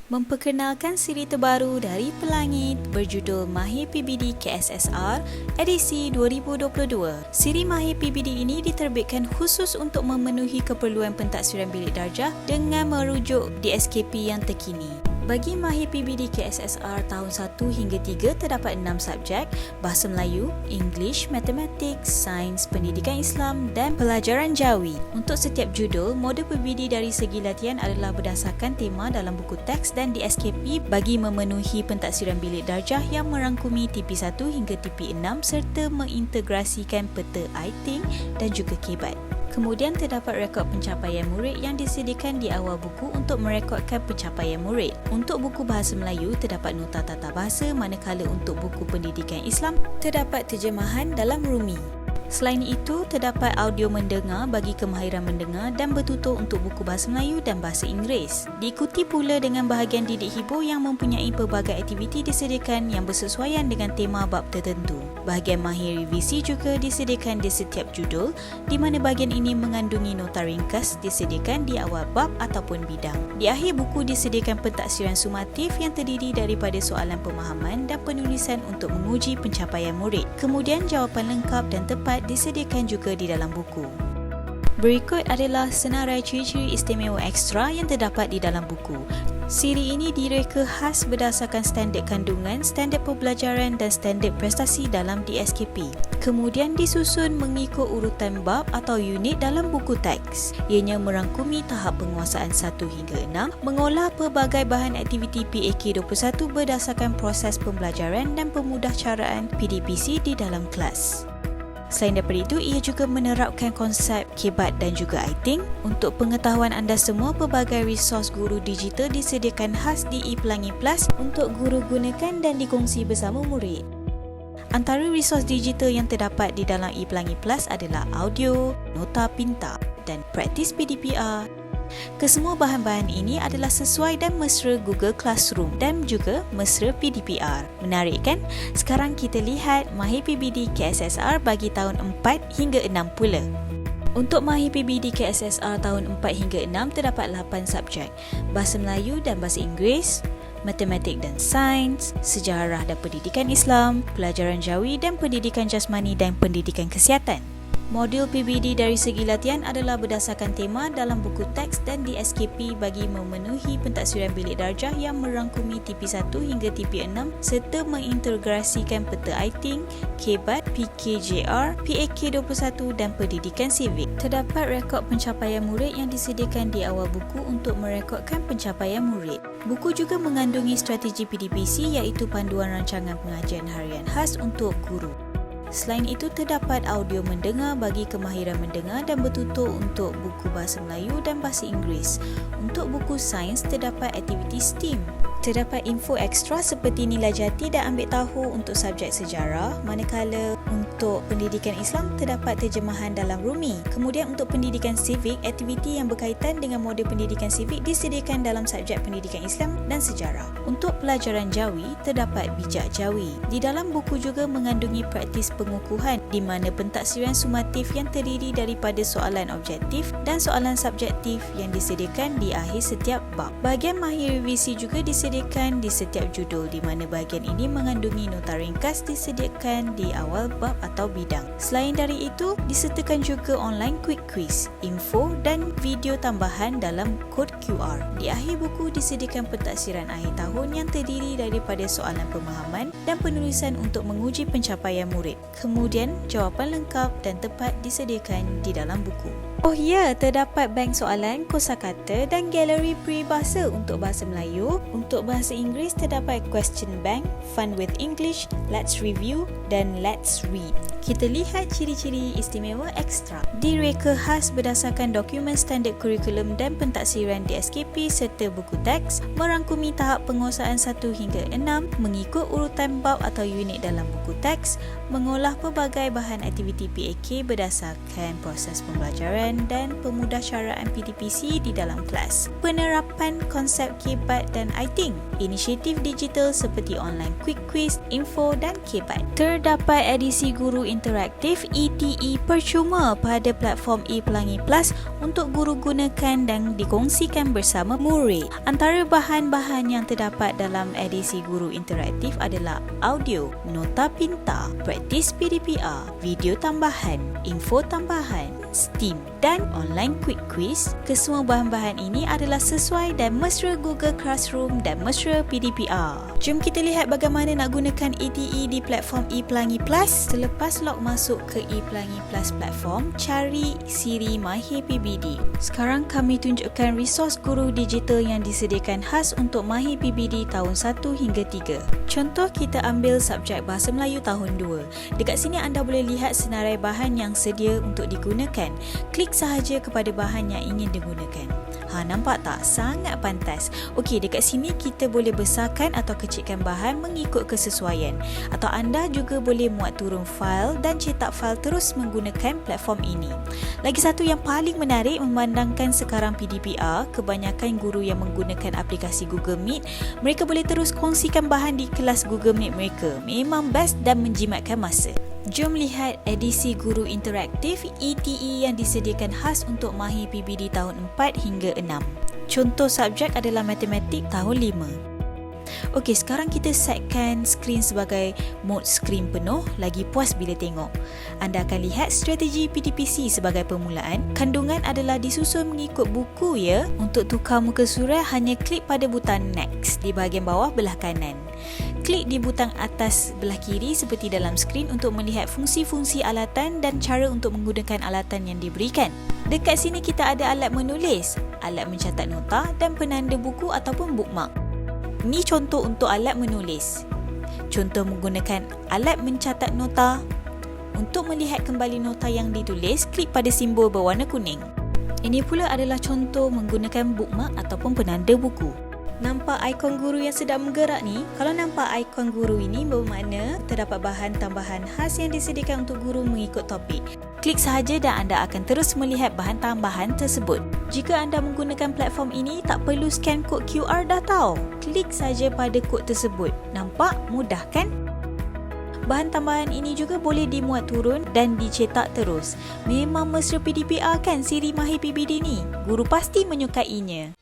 Memperkenalkan siri terbaru dari Pelangit berjudul Mahir PBD KSSR edisi 2022. Siri Mahir PBD ini diterbitkan khusus untuk memenuhi keperluan pentaksiran bilik darjah dengan merujuk DSKP yang terkini. Bagi Mahir PBD KSSR tahun 1 hingga 3 terdapat 6 subjek: Bahasa Melayu, English, Matematik, Sains, Pendidikan Islam dan Pelajaran Jawi. Untuk setiap judul, modul PBD dari segi latihan adalah berdasarkan tema dalam buku teks dan DSKP bagi memenuhi pentaksiran bilik darjah yang merangkumi TP1 hingga TP6 serta mengintegrasikan peta ITING dan juga KBAT. Kemudian terdapat rekod pencapaian murid yang disediakan di awal buku untuk merekodkan pencapaian murid. Untuk buku Bahasa Melayu terdapat nota tata bahasa, manakala untuk buku Pendidikan Islam terdapat terjemahan dalam Rumi. Selain itu, terdapat audio mendengar bagi kemahiran mendengar dan bertutur untuk buku Bahasa Melayu dan Bahasa Inggeris. Diikuti pula dengan bahagian didik hibur yang mempunyai pelbagai aktiviti disediakan yang bersesuaian dengan tema bab tertentu. Bahagian mahir revisi juga disediakan di setiap judul, di mana bahagian ini mengandungi nota ringkas disediakan di awal bab ataupun bidang. Di akhir buku disediakan pentaksiran sumatif yang terdiri daripada soalan pemahaman dan penulisan untuk menguji pencapaian murid. Kemudian jawapan lengkap dan tepat disediakan juga di dalam buku. Berikut adalah senarai ciri-ciri istimewa ekstra yang terdapat di dalam buku. Siri ini direka khas berdasarkan standard kandungan, standard pembelajaran dan standard prestasi dalam DSKP. Kemudian disusun mengikut urutan bab atau unit dalam buku teks. Ianya merangkumi tahap penguasaan 1 hingga 6, mengolah pelbagai bahan aktiviti PAK21 berdasarkan proses pembelajaran dan pemudahcaraan PDPC di dalam kelas. Selain daripada itu, ia juga menerapkan konsep KBAT dan juga ITING. Untuk pengetahuan anda semua, pelbagai resource guru digital disediakan khas di ePelangi Plus untuk guru gunakan dan dikongsi bersama murid. Antara resource digital yang terdapat di dalam ePelangi Plus adalah audio, nota pintar dan praktis PDPR. Kesemua bahan-bahan ini adalah sesuai dan mesra Google Classroom dan juga mesra PDPR. Menarik kan? Sekarang kita lihat Mahir PBD KSSR bagi tahun 4 hingga 6 pula. Untuk Mahir PBD KSSR tahun 4 hingga 6 terdapat 8 subjek: Bahasa Melayu dan Bahasa Inggeris, Matematik dan Sains, Sejarah dan Pendidikan Islam, Pelajaran Jawi dan Pendidikan Jasmani dan Pendidikan Kesihatan. Modul PBD dari segi latihan adalah berdasarkan tema dalam buku teks dan DSKP bagi memenuhi pentaksiran bilik darjah yang merangkumi TP1 hingga TP6 serta mengintegrasikan peta ITING, KBAT, PKJR, PAK21 dan Pendidikan Sivik. Terdapat rekod pencapaian murid yang disediakan di awal buku untuk merekodkan pencapaian murid. Buku juga mengandungi strategi PDPC iaitu panduan rancangan pengajian harian khas untuk guru. Selain itu, terdapat audio mendengar bagi kemahiran mendengar dan bertutur untuk buku Bahasa Melayu dan Bahasa Inggeris. Untuk buku Sains, terdapat aktiviti STEAM. Terdapat info ekstra seperti nilai jati dan ambil tahu untuk subjek sejarah, manakala untuk pendidikan Islam terdapat terjemahan dalam Rumi. Kemudian untuk pendidikan sivik, aktiviti yang berkaitan dengan modul pendidikan sivik disediakan dalam subjek pendidikan Islam dan sejarah. Untuk pelajaran Jawi, terdapat bijak Jawi. Di dalam buku juga mengandungi praktis pengukuhan di mana pentaksiran sumatif yang terdiri daripada soalan objektif dan soalan subjektif yang disediakan di akhir setiap bab. Bahagian mahir revisi juga disediakan di setiap judul, di mana bahagian ini mengandungi nota ringkas disediakan di awal bab atau bidang. Selain dari itu, disertakan juga online quick quiz, info dan video tambahan dalam kod QR. Di akhir buku disediakan pentaksiran akhir tahun yang terdiri daripada soalan pemahaman dan penulisan untuk menguji pencapaian murid. Kemudian, jawapan lengkap dan tepat disediakan di dalam buku. Oh ya, terdapat bank soalan, kosakata dan galeri peribahasa untuk Bahasa Melayu. Untuk Bahasa Inggeris terdapat question bank, fun with English, let's review dan let's read. Kita lihat ciri-ciri istimewa ekstra. Direka khas berdasarkan dokumen standard kurikulum dan pentaksiran DSKP serta buku teks, merangkumi tahap penguasaan 1 hingga 6, mengikut urutan bab atau unit dalam buku teks, mengolah pelbagai bahan aktiviti PAK berdasarkan proses pembelajaran dan pemudahcaraan PDPC di dalam kelas. Penerapan konsep KBAT dan ITING, inisiatif digital seperti online quick quiz, info dan KBAT. Terdapat edisi guru Interaktif ETE percuma pada platform ePelangi Plus untuk guru gunakan dan dikongsikan bersama murid. Antara bahan-bahan yang terdapat dalam edisi Guru Interaktif adalah audio, nota pintar, praktis PDPR, video tambahan, info tambahan, STEAM dan online quick quiz. Kesemua bahan-bahan ini adalah sesuai dan mesra Google Classroom dan mesra PDPR. Jom kita lihat bagaimana nak gunakan ETE di platform ePelangi Plus. Selepas log masuk ke ePelangi Plus platform, cari Siri Mahir PBD. Sekarang kami tunjukkan resource guru digital yang disediakan khas untuk Mahir PBD tahun 1 hingga 3. Contoh, kita ambil subjek Bahasa Melayu tahun 2. Dekat sini anda boleh lihat senarai bahan yang sedia untuk digunakan. Klik sahaja kepada bahan yang ingin digunakan. Nampak tak? Sangat pantas. Okey, dekat sini kita boleh besarkan atau kecilkan bahan mengikut kesesuaian. Atau anda juga boleh muat turun fail dan cetak fail terus menggunakan platform ini. Lagi satu yang paling menarik, memandangkan sekarang PDPR, kebanyakan guru yang menggunakan aplikasi Google Meet, mereka boleh terus kongsikan bahan di kelas Google Meet mereka. Memang best dan menjimatkan masa. Jom lihat edisi Guru Interaktif ETE yang disediakan khas untuk Mahir PBD tahun 4 hingga 6. Contoh subjek adalah Matematik tahun 5. Okey, sekarang kita setkan skrin sebagai mode skrin penuh, lagi puas bila tengok. Anda akan lihat strategi PTPC sebagai permulaan. Kandungan adalah disusun mengikut buku ya. Untuk tukar muka surat, hanya klik pada butang next di bahagian bawah belah kanan. Klik di butang atas belah kiri seperti dalam skrin untuk melihat fungsi-fungsi alatan dan cara untuk menggunakan alatan yang diberikan. Dekat sini kita ada alat menulis, alat mencatat nota dan penanda buku ataupun bookmark. Ini contoh untuk alat menulis. Contoh menggunakan alat mencatat nota. Untuk melihat kembali nota yang ditulis, klik pada simbol berwarna kuning. Ini pula adalah contoh menggunakan bookmark ataupun penanda buku. Nampak ikon guru yang sedang bergerak ni? Kalau nampak ikon guru ini, bermakna terdapat bahan tambahan khas yang disediakan untuk guru mengikut topik. Klik sahaja dan anda akan terus melihat bahan tambahan tersebut. Jika anda menggunakan platform ini, tak perlu scan kod QR dah tahu. Klik saja pada kod tersebut. Nampak? Mudah kan? Bahan tambahan ini juga boleh dimuat turun dan dicetak terus. Memang mesra PDPR kan Siri Mahir PBD ni? Guru pasti menyukainya.